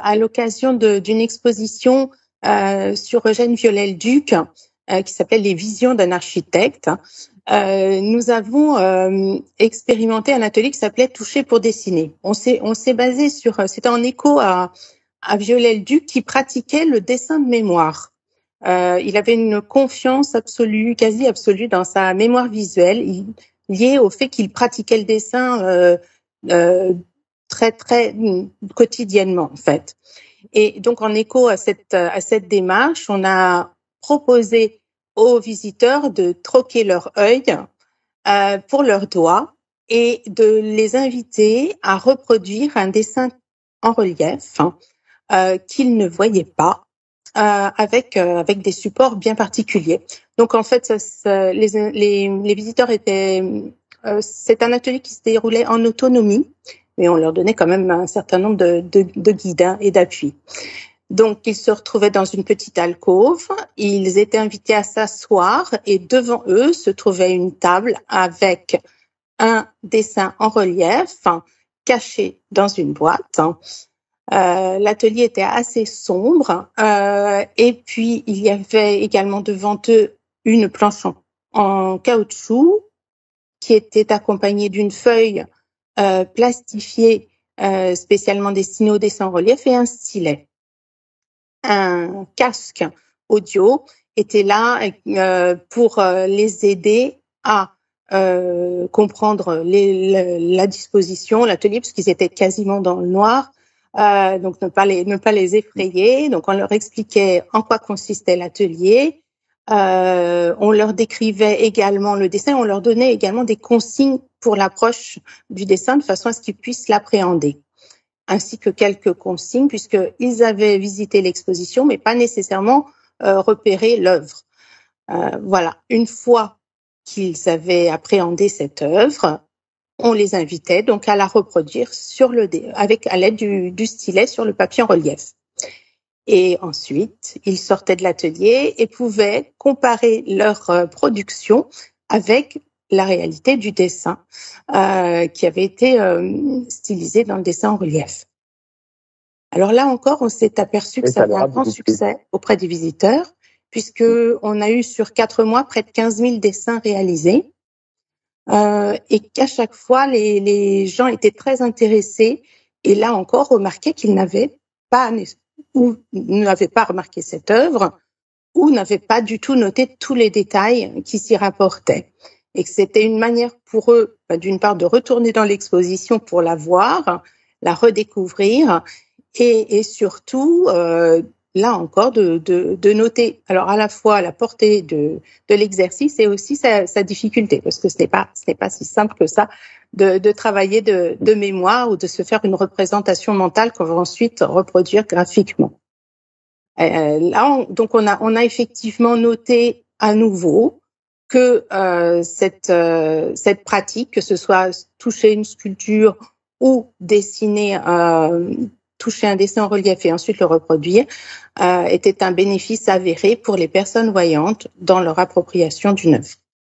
à l'occasion d'une exposition sur Eugène Viollet-le-Duc qui s'appelait Les visions d'un architecte. Nous avons expérimenté un atelier qui s'appelait Toucher pour dessiner. On s'est basé sur, c'était en écho à Viollet-le-Duc qui pratiquait le dessin de mémoire. Il avait une confiance absolue, quasi absolue dans sa mémoire visuelle, liée au fait qu'il pratiquait le dessin très très quotidiennement en fait. Et donc en écho à cette démarche, on a proposé aux visiteurs de troquer leur œil pour leurs doigts et de les inviter à reproduire un dessin en relief qu'ils ne voyaient pas avec des supports bien particuliers. Donc en fait, les visiteurs étaient c'est un atelier qui se déroulait en autonomie, mais on leur donnait quand même un certain nombre de guides et d'appuis. Donc, ils se retrouvaient dans une petite alcôve, ils étaient invités à s'asseoir et devant eux se trouvait une table avec un dessin en relief caché dans une boîte. L'atelier était assez sombre et puis il y avait également devant eux une planche en caoutchouc qui était accompagnée d'une feuille plastifiée spécialement destinée au dessin en relief et un stylet. Un casque audio était là pour les aider à comprendre la disposition, l'atelier, parce qu'ils étaient quasiment dans le noir, donc ne pas les effrayer. Donc on leur expliquait en quoi consistait l'atelier. On leur décrivait également le dessin, on leur donnait également des consignes pour l'approche du dessin de façon à ce qu'ils puissent l'appréhender, ainsi que quelques consignes, puisqu'ils avaient visité l'exposition, mais pas nécessairement repéré l'œuvre. Voilà, une fois qu'ils avaient appréhendé cette œuvre, on les invitait donc à la reproduire à l'aide du stylet sur le papier en relief. Et ensuite, ils sortaient de l'atelier et pouvaient comparer leur production avec la réalité du dessin qui avait été stylisé dans le dessin en relief. Alors là encore, on s'est aperçu que ça avait un grand succès auprès des visiteurs, puisque on a eu sur 4 mois près de 15 000 dessins réalisés et qu'à chaque fois, les gens étaient très intéressés et là encore remarquaient qu'ils n'avaient pas remarqué cette œuvre ou n'avaient pas du tout noté tous les détails qui s'y rapportaient. Et que c'était une manière pour eux, d'une part, de retourner dans l'exposition pour la voir, la redécouvrir, et surtout, là encore, de noter, alors à la fois la portée de l'exercice et aussi sa difficulté, parce que ce n'est pas si simple que ça de travailler de mémoire ou de se faire une représentation mentale qu'on va ensuite reproduire graphiquement. Là, donc on a effectivement noté à nouveau que cette pratique, que ce soit toucher une sculpture ou toucher un dessin en relief et ensuite le reproduire, était un bénéfice avéré pour les personnes voyantes dans leur appropriation d'une œuvre.